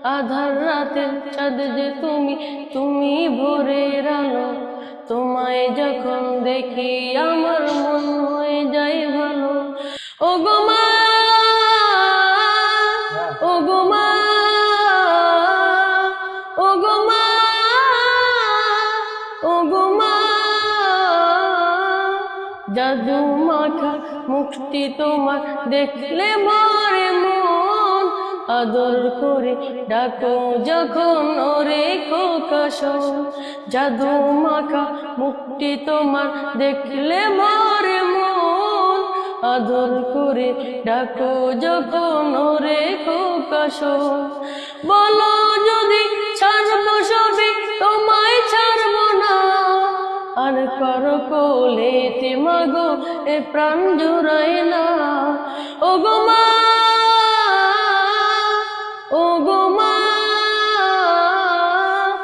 আধার রাতের চাঁদ যে তুমি, তুমি ভোরের আলো। তোমায় যখন দেখি আমার মন হয়ে যায় ভালো। ও গো মা, ও গো মা, ও গো মা, ও গো মা। জাদু মাখা মুক্তি তোমার দেখলে মরে মন। আদর করে ডাকো যখন ওরে খোকা শোন। জাদু মাখা মুক্তি তোমার দেখলে মরে মন। আদর করে ডাকো যখন ওরে খোকা শোন। বলো যদি ছাড়বো সবই, তোমায় ছাড়বো না। আর করো কোলেতে মাগো এ প্রাণ জুড়ায় না। ও গো মা।